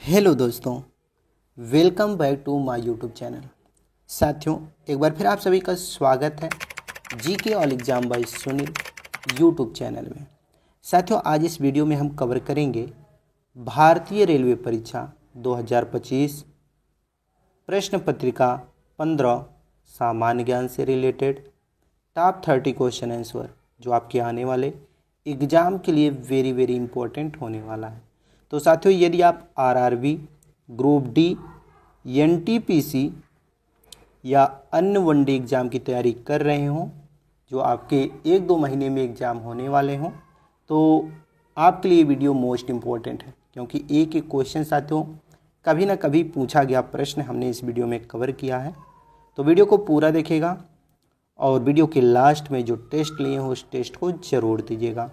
Hello दोस्तों, welcome back to my YouTube channel. साथियों, एक बार फिर आप सभी का स्वागत है GK all exam by Sunil YouTube channel में। साथियों, आज इस वीडियो में हम कवर करेंगे भारतीय रेलवे परीक्षा 2025 प्रश्न पत्रिका 15 सामान्य ज्ञान से रिलेटेड टॉप 30 क्वेश्चन आंसर जो आपके आने वाले एग्ज़ाम के लिए वेरी इंपॉर्टेंट होने वाला है। तो साथियों, यदि आप आरआरबी, ग्रुप डी, एनटीपीसी या अन्य वनडे एग्ज़ाम की तैयारी कर रहे हों जो आपके 1-2 महीने में एग्ज़ाम होने वाले हों, तो आपके लिए वीडियो मोस्ट इम्पॉर्टेंट है, क्योंकि एक एक क्वेश्चन साथियों कभी ना कभी पूछा गया प्रश्न हमने इस वीडियो में कवर किया है। तो वीडियो को पूरा देखिएगा और वीडियो के लास्ट में जो टेस्ट लिए हो उस टेस्ट को ज़रूर दीजिएगा।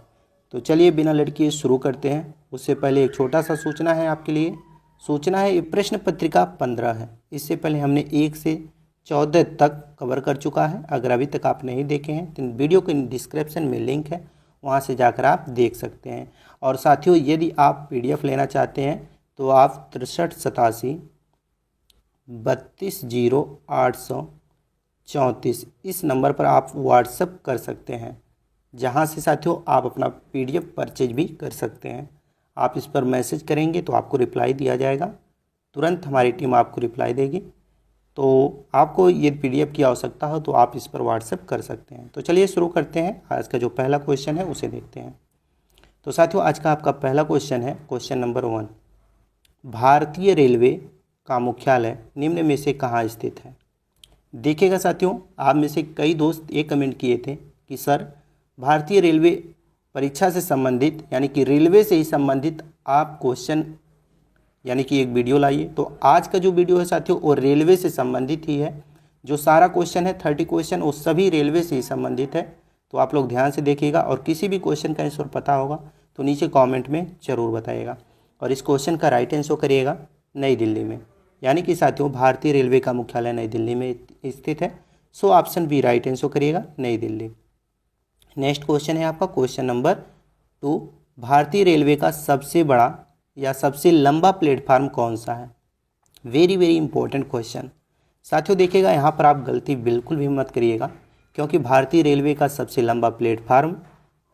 तो चलिए बिना लेट किए शुरू करते हैं। उससे पहले एक छोटा सा सूचना है आपके लिए। सूचना है, ये प्रश्न पत्रिका 15 है। इससे पहले हमने 1 से 14 तक कवर कर चुका है। अगर अभी तक आप नहीं देखे हैं तो वीडियो के डिस्क्रिप्शन में लिंक है, वहां से जाकर आप देख सकते हैं। और साथियों, यदि आप पीडीएफ लेना चाहते हैं तो आप 6387 320834 इस नंबर पर आप व्हाट्सएप कर सकते हैं, जहां से साथियों आप अपना पीडीएफ परचेज भी कर सकते हैं। आप इस पर मैसेज करेंगे तो आपको रिप्लाई दिया जाएगा, तुरंत हमारी टीम आपको रिप्लाई देगी। तो आपको ये पीडीएफ की आवश्यकता हो तो आप इस पर व्हाट्सएप कर सकते हैं। तो चलिए शुरू करते हैं। आज का जो पहला क्वेश्चन है उसे देखते हैं। तो साथियों, आज का आपका पहला क्वेश्चन है क्वेश्चन नंबर 1। भारतीय रेलवे का मुख्यालय निम्न में से कहाँ स्थित है? देखिएगा साथियों, आप में से कई दोस्त ये कमेंट किए थे कि सर भारतीय रेलवे परीक्षा से संबंधित यानी कि रेलवे से ही संबंधित आप क्वेश्चन यानी कि एक वीडियो लाइए। तो आज का जो वीडियो है साथियों वो रेलवे से संबंधित ही है। जो सारा क्वेश्चन है 30 क्वेश्चन वो सभी रेलवे से ही संबंधित है। तो आप लोग ध्यान से देखिएगा और किसी भी क्वेश्चन का आंसर पता होगा तो नीचे कॉमेंट में ज़रूर बताइएगा। और इस क्वेश्चन का राइट आंसर करिएगा नई दिल्ली में, यानी कि साथियों भारतीय रेलवे का मुख्यालय नई दिल्ली में स्थित है। So option B right answer करिएगा, नई दिल्ली। नेक्स्ट क्वेश्चन है आपका क्वेश्चन नंबर 2। भारतीय रेलवे का सबसे बड़ा या सबसे लंबा प्लेटफार्म कौन सा है? Very important question. साथियों देखिएगा, यहाँ पर आप गलती बिल्कुल भी मत करिएगा, क्योंकि भारतीय रेलवे का सबसे लंबा प्लेटफार्म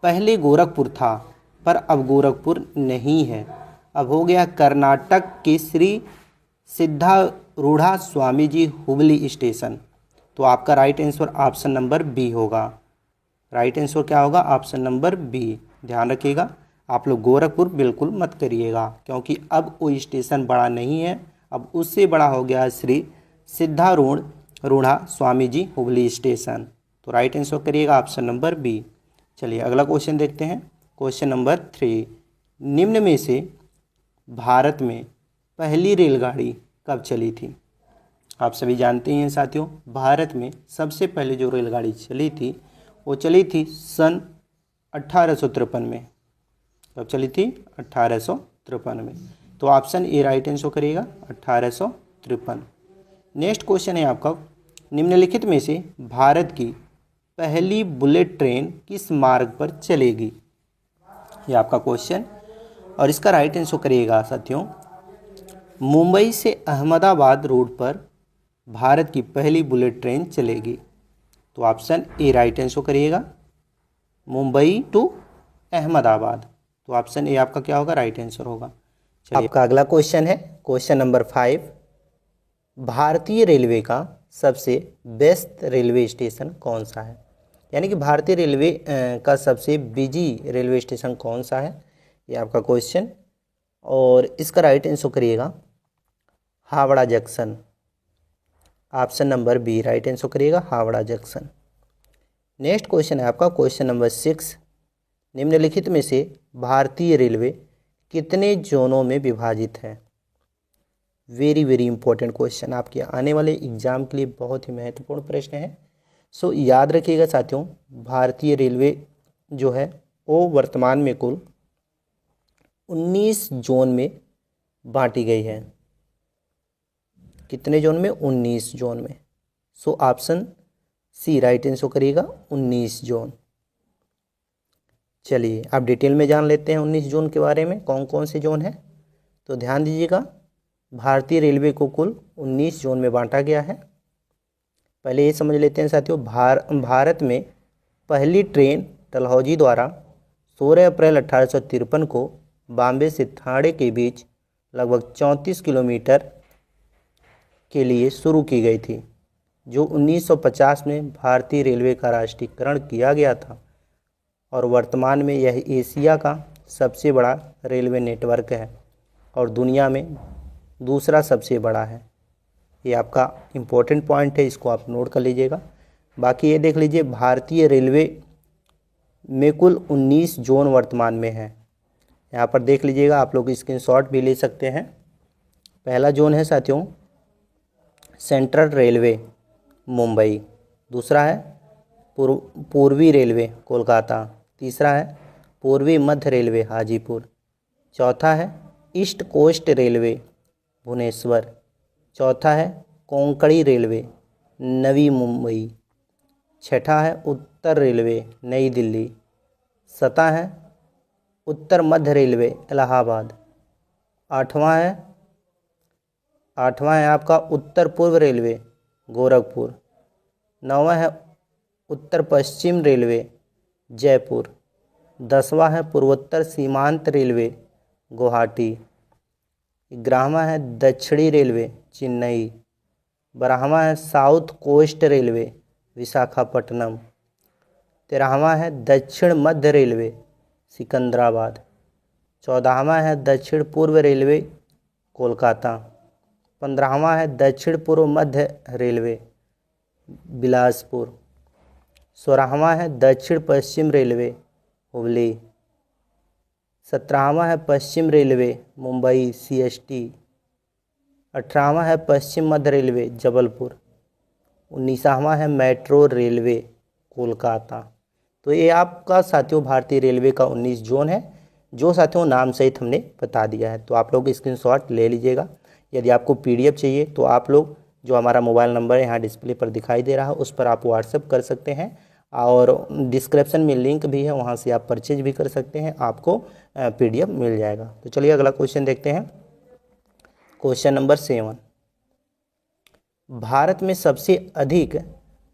पहले गोरखपुर था, पर अब गोरखपुर नहीं है। अब हो गया कर्नाटक के श्री सिद्धारूढ़ा स्वामी जी हुबली स्टेशन। तो आपका right answer option number B होगा। राइट आंसर क्या होगा? Option number B. ध्यान रखिएगा, आप लोग गोरखपुर बिल्कुल मत करिएगा, क्योंकि अब वो स्टेशन बड़ा नहीं है, अब उससे बड़ा हो गया श्री सिद्धारूढ़ा स्वामी जी हुबली स्टेशन। तो राइट आंसर करिएगा ऑप्शन नंबर बी। चलिए अगला क्वेश्चन देखते हैं। Question number 3। निम्न में से भारत में पहली रेलगाड़ी कब चली थी? आप सभी जानते हैं साथियों, भारत में सबसे पहले जो रेलगाड़ी चली थी वो चली थी सन 1853 में। कब चली थी? 1853 में। तो ऑप्शन ए राइट आंसर करिएगा 1853। नेक्स्ट क्वेश्चन है आपका, निम्नलिखित में से भारत की पहली बुलेट ट्रेन किस मार्ग पर चलेगी? ये आपका क्वेश्चन, और इसका राइट आंसर करिएगा साथियों, मुंबई से अहमदाबाद रोड पर भारत की पहली बुलेट ट्रेन चलेगी। तो ऑप्शन ए राइट आंसर करिएगा, मुंबई टू अहमदाबाद। तो ऑप्शन ए आपका क्या होगा? राइट आंसर होगा। चलिए आपका अगला क्वेश्चन है क्वेश्चन नंबर 5। भारतीय रेलवे का सबसे बेस्ट रेलवे स्टेशन कौन सा है? यानी कि भारतीय रेलवे का सबसे बिजी रेलवे स्टेशन कौन सा है, ये आपका क्वेश्चन। और इसका राइट आंसर करिएगा Howrah junction. Option number B right answer करिएगा, हावड़ा जंक्शन। नेक्स्ट क्वेश्चन है आपका क्वेश्चन नंबर 6। निम्नलिखित में से भारतीय रेलवे कितने जोनों में विभाजित है? वेरी इंपॉर्टेंट क्वेश्चन, आपके आने वाले एग्जाम के लिए बहुत ही महत्वपूर्ण प्रश्न है। सो याद रखिएगा साथियों, भारतीय रेलवे जो है वो वर्तमान में कुल 19 जोन में बांटी गई है। कितने जोन में? 19 जोन में। So option C right answer करिएगा, 19 जोन। चलिए आप डिटेल में जान लेते हैं 19 जोन के बारे में, कौन कौन से जोन हैं। तो ध्यान दीजिएगा, भारतीय रेलवे को कुल 19 जोन में बांटा गया है। पहले ये समझ लेते हैं साथियों, भारत में पहली ट्रेन डलहौजी द्वारा 16 अप्रैल 1853 को बॉम्बे से ठाणे के बीच लगभग 34 किलोमीटर के लिए शुरू की गई थी, जो 1950 में भारतीय रेलवे का राष्ट्रीयकरण किया गया था और वर्तमान में यह एशिया का सबसे बड़ा रेलवे नेटवर्क है और दुनिया में दूसरा सबसे बड़ा है। ये आपका इम्पोर्टेंट पॉइंट है, इसको आप नोट कर लीजिएगा। बाकी ये देख लीजिए, भारतीय रेलवे में कुल 19 जोन वर्तमान में है। यहाँ पर देख लीजिएगा, आप लोग स्क्रीनशॉट भी ले सकते हैं। पहला जोन है साथियों सेंट्रल रेलवे मुंबई, दूसरा है पूर्वी रेलवे कोलकाता, तीसरा है पूर्वी मध्य रेलवे हाजीपुर, चौथा है ईस्ट कोस्ट रेलवे भुवनेश्वर, चौथा है कोंकणी रेलवे नवी मुंबई, छठा है उत्तर रेलवे नई दिल्ली, सतवां है उत्तर मध्य रेलवे इलाहाबाद, आठवां है आपका उत्तर पूर्व रेलवे गोरखपुर, नौवां है उत्तर पश्चिम रेलवे जयपुर, 10वां है पूर्वोत्तर सीमांत रेलवे गुवाहाटी, 11वां है दक्षिणी रेलवे चेन्नई, 12वां है साउथ कोस्ट रेलवे विशाखापट्टनम, 13वां है दक्षिण मध्य रेलवे सिकंदराबाद, 14वां है दक्षिण पूर्व रेलवे कोलकाता, 15वां है दक्षिण पूर्व मध्य रेलवे बिलासपुर, 16वां है दक्षिण पश्चिम रेलवे हुबली, 17वां है पश्चिम रेलवे मुंबई CST, 18वां है पश्चिम मध्य रेलवे जबलपुर, 19वां है मेट्रो रेलवे कोलकाता। तो ये आपका साथियों भारतीय रेलवे का 19 जोन है, जो साथियों नाम सहित हमने बता दिया है। तो आप लोग स्क्रीनशॉट ले लीजिएगा। यदि आपको PDF चाहिए तो आप लोग जो हमारा मोबाइल नंबर है यहाँ डिस्प्ले पर दिखाई दे रहा है, उस पर आप व्हाट्सएप कर सकते हैं और डिस्क्रिप्शन में लिंक भी है, वहाँ से आप परचेज भी कर सकते हैं, आपको PDF मिल जाएगा। तो चलिए अगला क्वेश्चन देखते हैं। क्वेश्चन नंबर 7, भारत में सबसे अधिक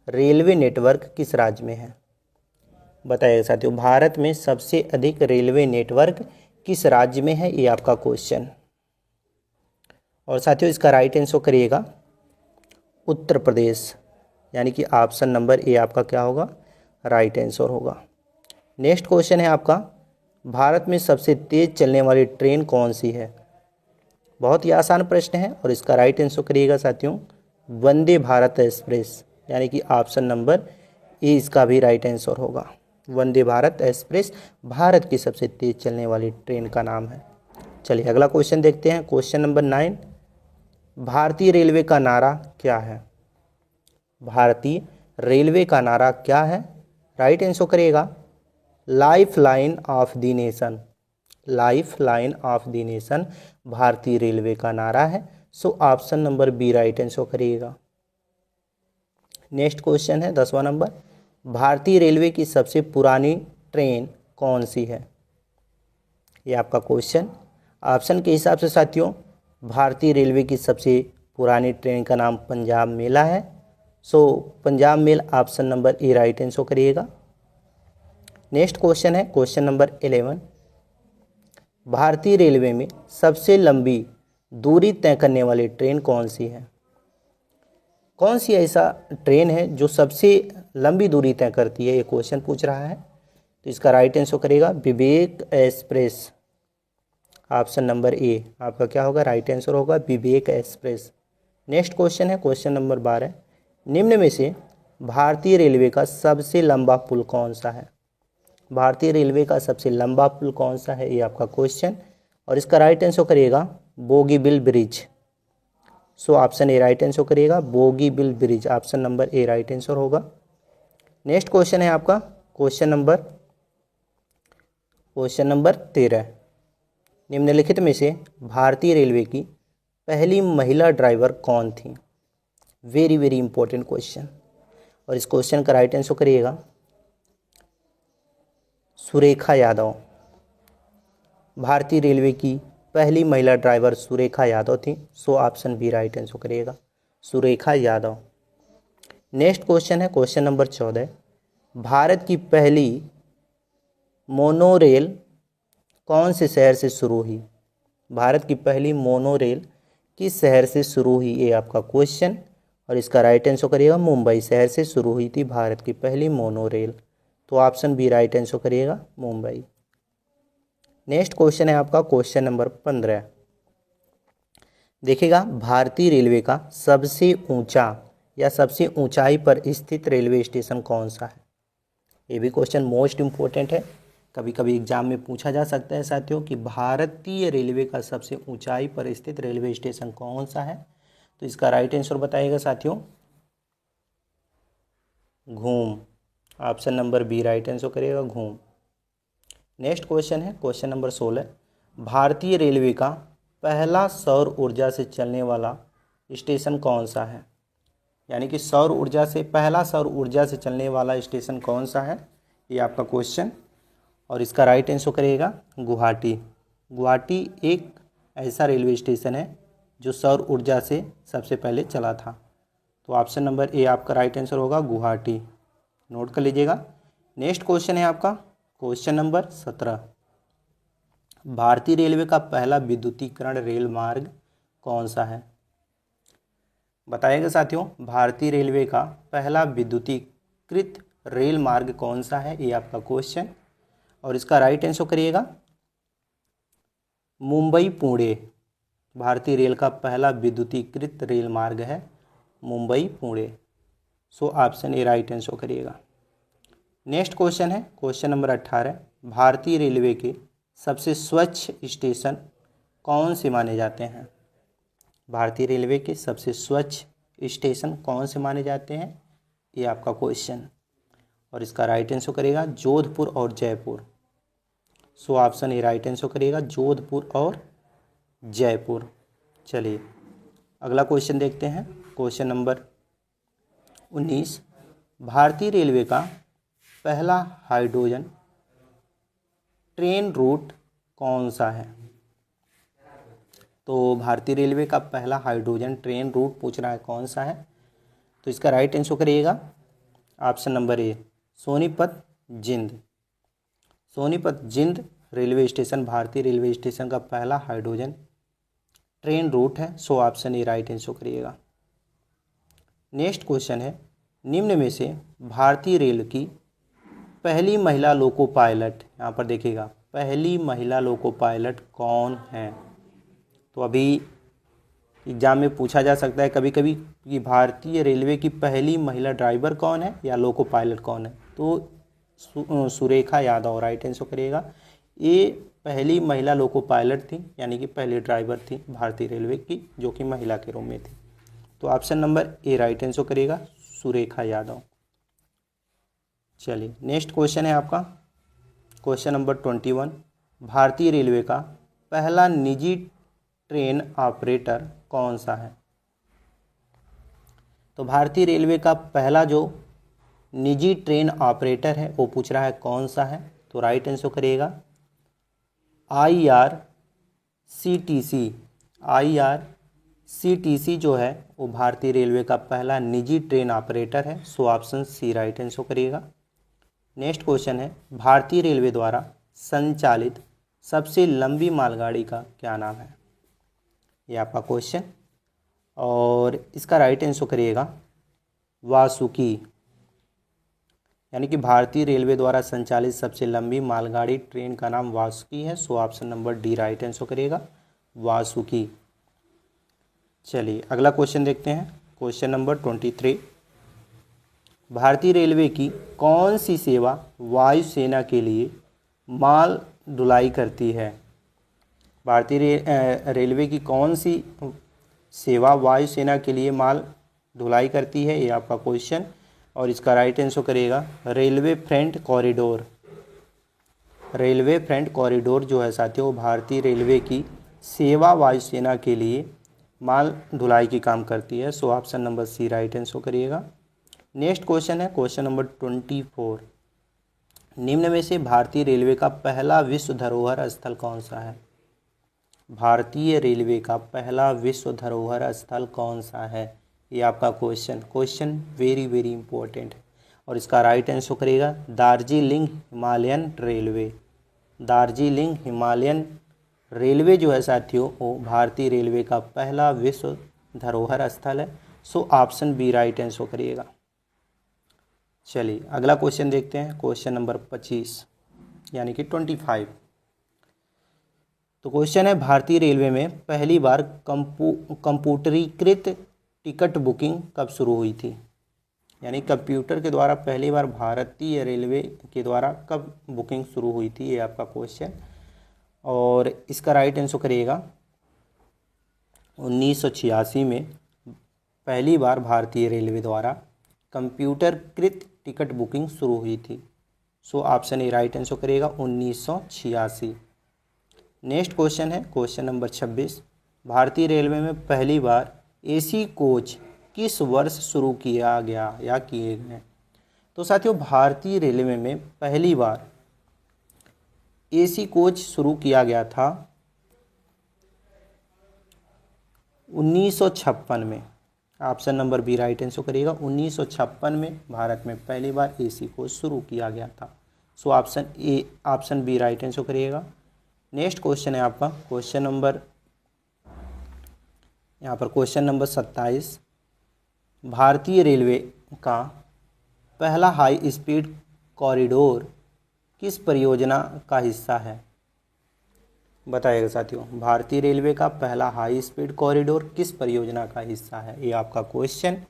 रेलवे नेटवर्क किस राज्य में है? बताइएगा साथियों, भारत में सबसे अधिक रेलवे नेटवर्क किस राज्य में है, ये आपका क्वेश्चन। और साथियों इसका राइट आंसर करिएगा उत्तर प्रदेश, यानी कि ऑप्शन नंबर ए आपका क्या होगा, राइट आंसर होगा। नेक्स्ट क्वेश्चन है आपका, भारत में सबसे तेज चलने वाली ट्रेन कौन सी है? बहुत ही आसान प्रश्न है और इसका राइट आंसर करिएगा साथियों वंदे भारत एक्सप्रेस, यानी कि ऑप्शन नंबर ए इसका भी राइट आंसर होगा। वंदे भारत एक्सप्रेस भारत की सबसे तेज चलने वाली ट्रेन का नाम है। चलिए अगला क्वेश्चन देखते हैं। क्वेश्चन नंबर 9, भारतीय रेलवे का नारा क्या है? भारतीय रेलवे का नारा क्या है? राइट आंसर करिएगा life line of the nation. Life line of the nation भारतीय रेलवे का नारा है। So option number B right answer करिएगा। नेक्स्ट क्वेश्चन है 10वां नंबर, भारतीय रेलवे की सबसे पुरानी ट्रेन कौन सी है? ये आपका क्वेश्चन। ऑप्शन के हिसाब से साथियों भारतीय रेलवे की सबसे पुरानी ट्रेन का नाम पंजाब मेला है। So Punjab mail option number A right answer करिएगा। नेक्स्ट क्वेश्चन है क्वेश्चन नंबर 11, भारतीय रेलवे में सबसे लंबी दूरी तय करने वाली ट्रेन कौन सी है? कौन सी ऐसा ट्रेन है जो सबसे लंबी दूरी तय करती है, ये क्वेश्चन पूछ रहा है। तो इसका राइट आंसर करेगा विवेक एक्सप्रेस। ऑप्शन नंबर ए आपका क्या होगा, राइट आंसर होगा विवेक एक्सप्रेस। नेक्स्ट क्वेश्चन है क्वेश्चन नंबर 12, निम्न में से भारतीय रेलवे का सबसे लंबा पुल कौन सा है? भारतीय रेलवे का सबसे लंबा पुल कौन सा है, ये आपका क्वेश्चन। और इसका राइट आंसर करिएगा Bogibeel bridge. So option A right answer करिएगा Bogibeel bridge, option number A right answer होगा। नेक्स्ट क्वेश्चन है आपका क्वेश्चन नंबर 13, निम्नलिखित में से भारतीय रेलवे की पहली महिला ड्राइवर कौन थी? Very very important question. और इस क्वेश्चन का राइट आंसर करिएगा सुरेखा यादव। भारतीय रेलवे की पहली महिला ड्राइवर सुरेखा यादव थी। So option B right answer करिएगा, सुरेखा यादव। नेक्स्ट क्वेश्चन है क्वेश्चन नंबर 14। भारत की पहली मोनोरेल कौन से शहर से शुरू हुई? भारत की पहली मोनोरेल किस शहर से शुरू हुई, ये आपका क्वेश्चन। और इसका राइट आंसर करिएगा, मुंबई शहर से शुरू हुई थी भारत की पहली मोनोरेल। तो ऑप्शन बी राइट आंसर करिएगा, मुंबई। नेक्स्ट क्वेश्चन है आपका क्वेश्चन नंबर 15। देखिएगा, भारतीय रेलवे का सबसे ऊंचा या सबसे ऊंचाई पर स्थित रेलवे स्टेशन कौन सा है? ये भी क्वेश्चन मोस्ट इम्पोर्टेंट है, कभी कभी एग्जाम में पूछा जा सकता है साथियों कि भारतीय रेलवे का सबसे ऊंचाई पर स्थित रेलवे स्टेशन कौन सा है। तो इसका राइट आंसर बताइएगा साथियों, Ghum. Option number B right answer करिएगा, घूम। नेक्स्ट क्वेश्चन है क्वेश्चन नंबर 16। भारतीय रेलवे का पहला सौर ऊर्जा से चलने वाला स्टेशन कौन सा है? यानी कि पहला सौर ऊर्जा से चलने वाला स्टेशन कौन सा है, ये आपका क्वेश्चन। और इसका राइट आंसर करिएगा, गुवाहाटी। गुवाहाटी एक ऐसा रेलवे स्टेशन है जो सौर ऊर्जा से सबसे पहले चला था। तो ऑप्शन नंबर ए आपका राइट आंसर होगा, गुवाहाटी। नोट कर लीजिएगा। नेक्स्ट क्वेश्चन है आपका क्वेश्चन नंबर 17। भारतीय रेलवे का पहला विद्युतीकरण रेल मार्ग कौन सा है? बताइएगा साथियों, भारतीय रेलवे का पहला विद्युतीकृत रेल मार्ग कौन सा है, ये आपका क्वेश्चन। और इसका राइट आंसर करिएगा, मुंबई पुणे। भारतीय रेल का पहला विद्युतीकृत रेल मार्ग है मुंबई पुणे। सो ऑप्शन ए राइट आंसर करिएगा। नेक्स्ट क्वेश्चन है क्वेश्चन नंबर 18। भारतीय रेलवे के सबसे स्वच्छ स्टेशन कौन से माने जाते हैं? भारतीय रेलवे के सबसे स्वच्छ स्टेशन कौन से माने जाते हैं, ये आपका क्वेश्चन। और इसका राइट आंसर करेगा जोधपुर और जयपुर। सो ऑप्शन ए राइट आंसर करिएगा, जोधपुर और जयपुर। चलिए अगला क्वेश्चन देखते हैं क्वेश्चन नंबर 19। भारतीय रेलवे का पहला हाइड्रोजन ट्रेन रूट कौन सा है? तो भारतीय रेलवे का पहला हाइड्रोजन ट्रेन रूट पूछ रहा है, कौन सा है? तो इसका राइट आंसर करिएगा, ऑप्शन नंबर ए सोनीपत जिंद। सोनीपत जिंद रेलवे स्टेशन भारतीय रेलवे स्टेशन का पहला हाइड्रोजन ट्रेन रूट है। So option A right answer करिएगा। नेक्स्ट क्वेश्चन है, निम्न में से भारतीय रेल की पहली महिला लोको पायलट, यहाँ पर देखिएगा पहली महिला लोको पायलट कौन है? तो अभी एग्जाम में पूछा जा सकता है कभी कभी कि भारतीय रेलवे की पहली महिला ड्राइवर कौन है या लोको पायलट कौन है। तो सुरेखा यादव राइट आंसर करिएगा। ये पहली महिला लोको पायलट थी, यानी कि पहली ड्राइवर थी भारतीय रेलवे की, जो कि महिला के रूप में थी। तो option number A right answer करिएगा, सुरेखा यादव। चलिए नेक्स्ट क्वेश्चन है आपका क्वेश्चन नंबर 21। भारतीय रेलवे का पहला निजी ट्रेन ऑपरेटर कौन सा है? तो भारतीय रेलवे का पहला जो निजी ट्रेन ऑपरेटर है वो पूछ रहा है, कौन सा है? तो राइट आंसर करिएगा IRCTC। IRCTC जो है वो भारतीय रेलवे का पहला निजी ट्रेन ऑपरेटर है। So option C right answer करिएगा। नेक्स्ट क्वेश्चन है, भारतीय रेलवे द्वारा संचालित सबसे लंबी मालगाड़ी का क्या नाम है? ये आपका क्वेश्चन। और इसका राइट आंसर करिएगा वासुकी। यानी कि भारतीय रेलवे द्वारा संचालित सबसे लंबी मालगाड़ी ट्रेन का नाम वासुकी है। So option number D right answer करिएगा, वासुकी। चलिए अगला क्वेश्चन देखते हैं क्वेश्चन नंबर 23। भारतीय रेलवे की कौन सी सेवा वायुसेना के लिए माल ढुलाई करती है? भारतीय रेलवे की कौन सी सेवा वायुसेना के लिए माल ढुलाई करती है, ये आपका क्वेश्चन। और इसका राइट आंसर करिएगा railway freight corridor. Railway freight corridor जो है साथियों, भारतीय रेलवे की सेवा वायुसेना के लिए माल ढुलाई की काम करती है। So option number C right answer करिएगा। नेक्स्ट क्वेश्चन है क्वेश्चन नंबर 24। निम्न में से भारतीय रेलवे का पहला विश्व धरोहर स्थल कौन सा है? भारतीय रेलवे का पहला विश्व धरोहर स्थल कौन सा है? ये आपका क्वेश्चन वेरी वेरी इंपॉर्टेंट है और इसका राइट आंसर करेगा Darjeeling Himalayan railway. Darjeeling Himalayan railway जो है साथियों वो भारतीय रेलवे का पहला विश्व धरोहर स्थल है। So option B right answer करिएगा। चलिए अगला क्वेश्चन देखते हैं, क्वेश्चन नंबर 25 यानी कि 25। तो क्वेश्चन है भारतीय रेलवे में पहली बार कंप्यूटरीकृत टिकट बुकिंग कब शुरू हुई थी? यानी कंप्यूटर के द्वारा पहली बार भारतीय रेलवे के द्वारा कब बुकिंग शुरू हुई थी, ये आपका क्वेश्चन। और इसका राइट आंसर करिएगा 1986 में पहली बार भारतीय रेलवे द्वारा कंप्यूटरकृत टिकट बुकिंग शुरू हुई थी। So option A right answer करिएगा 1986। नेक्स्ट क्वेश्चन है क्वेश्चन नंबर 26। भारतीय रेलवे में पहली बार एसी कोच किस वर्ष शुरू किया गया या किए गए? तो साथियों भारतीय रेलवे में पहली बार एसी कोच शुरू किया गया था 1956 में। Option number B right answer करिएगा 1956 में भारत में पहली बार एसी कोच शुरू किया गया था। So option B right answer करिएगा। नेक्स्ट क्वेश्चन है आपका क्वेश्चन नंबर 27। भारतीय रेलवे का पहला हाई स्पीड कॉरिडोर किस परियोजना का हिस्सा है? बताइएगा साथियों, भारतीय रेलवे का पहला हाई स्पीड कॉरिडोर किस परियोजना का हिस्सा है? ये आपका क्वेश्चन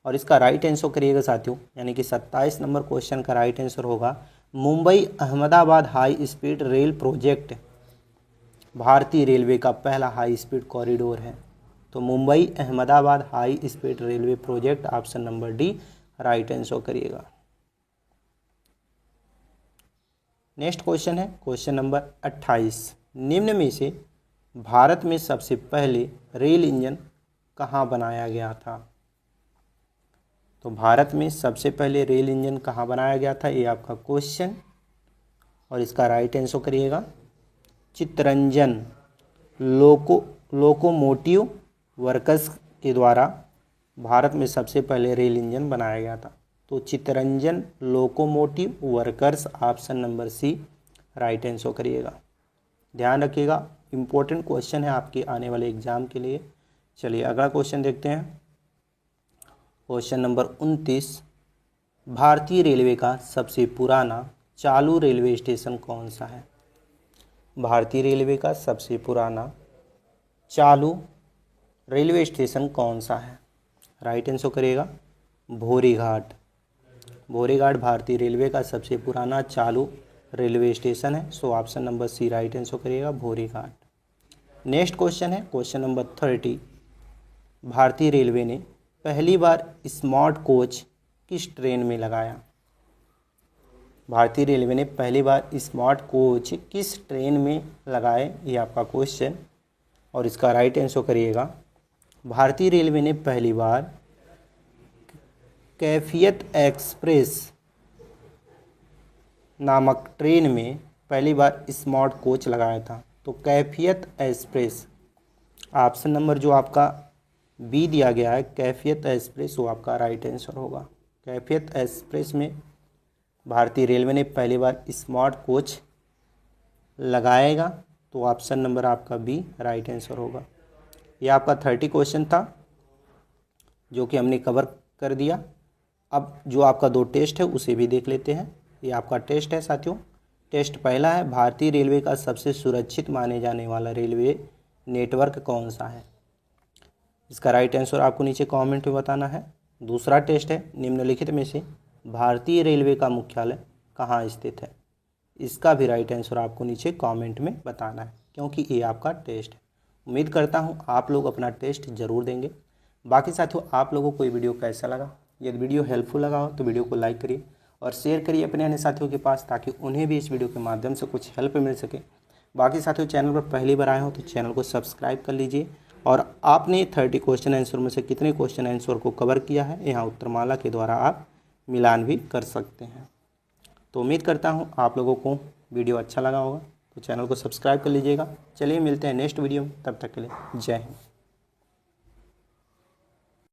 और इसका राइट आंसर करिएगा साथियों, यानी कि 27 नंबर क्वेश्चन का राइट आंसर होगा Mumbai Ahmedabad high speed rail project भारतीय रेलवे का पहला हाई स्पीड कॉरिडोर है। तो Mumbai Ahmedabad high speed railway project option number D right answer करिएगा। नेक्स्ट क्वेश्चन है क्वेश्चन नंबर 28। निम्न में से भारत में सबसे पहले रेल इंजन कहाँ बनाया गया था? तो भारत में सबसे पहले रेल इंजन कहाँ बनाया गया था, ये आपका क्वेश्चन और इसका राइट आंसर करिएगा चित्तरंजन लोकोमोटिव वर्कर्स के द्वारा भारत में सबसे पहले रेल इंजन बनाया गया था। तो Chittaranjan locomotive workers option number C right answer करिएगा। ध्यान रखिएगा इम्पोर्टेंट क्वेश्चन है आपके आने वाले एग्जाम के लिए। चलिए अगला क्वेश्चन देखते हैं क्वेश्चन नंबर 29। भारतीय रेलवे का सबसे पुराना चालू रेलवे स्टेशन कौन सा है? भारतीय रेलवे का सबसे पुराना चालू रेलवे स्टेशन कौन सा है? राइट आंसर करिएगा भोरीघाट। भोरीघाट भारतीय रेलवे का सबसे पुराना चालू रेलवे स्टेशन है। So option number C right answer करिएगा भोरीघाट। नेक्स्ट क्वेश्चन है क्वेश्चन नंबर 30। भारतीय रेलवे ने पहली बार स्मार्ट कोच किस ट्रेन में लगाया? भारतीय रेलवे ने पहली बार स्मार्ट कोच किस ट्रेन में लगाए, ये आपका क्वेश्चन और इसका राइट आंसर करिएगा भारतीय रेलवे ने पहली बार कैफियत एक्सप्रेस नामक ट्रेन में पहली बार स्मार्ट कोच लगाया था। तो कैफियत एक्सप्रेस ऑप्शन नंबर जो आपका बी दिया गया है कैफियत एक्सप्रेस वो आपका राइट आंसर होगा। कैफियत एक्सप्रेस में भारतीय रेलवे ने पहली बार स्मार्ट कोच लगाएगा। तो ऑप्शन नंबर आपका बी राइट आंसर होगा। ये आपका 30 क्वेश्चन था जो कि हमने कवर कर दिया। अब जो आपका 2 टेस्ट है उसे भी देख लेते हैं। ये आपका टेस्ट है साथियों। टेस्ट पहला है भारतीय रेलवे का सबसे सुरक्षित माने जाने वाला रेलवे नेटवर्क कौन सा है? इसका राइट आंसर आपको नीचे कमेंट में बताना है। दूसरा टेस्ट है निम्नलिखित में से भारतीय रेलवे का मुख्यालय कहाँ स्थित है? इसका भी राइट आंसर आपको नीचे कमेंट में बताना है, क्योंकि ये आपका टेस्ट है। उम्मीद करता हूँ आप लोग अपना टेस्ट ज़रूर देंगे। बाकी साथियों आप लोगों को ये वीडियो कैसा लगा? यदि वीडियो हेल्पफुल लगा हो तो वीडियो को लाइक करिए और शेयर करिए अपने अन्य साथियों के पास, ताकि उन्हें भी इस वीडियो के माध्यम से कुछ हेल्प मिल सके। बाकी साथियों चैनल पर पहली बार आए हो तो चैनल को सब्सक्राइब कर लीजिए। और आपने 30 क्वेश्चन आंसर में से कितने क्वेश्चन आंसर को कवर किया है यहाँ उत्तरमाला के द्वारा आप मिलान भी कर सकते हैं। तो उम्मीद करता हूँ आप लोगों को वीडियो अच्छा लगा होगा। तो चैनल को सब्सक्राइब कर लीजिएगा। चलिए मिलते हैं नेक्स्ट वीडियो में, तब तक के लिए जय हिंद।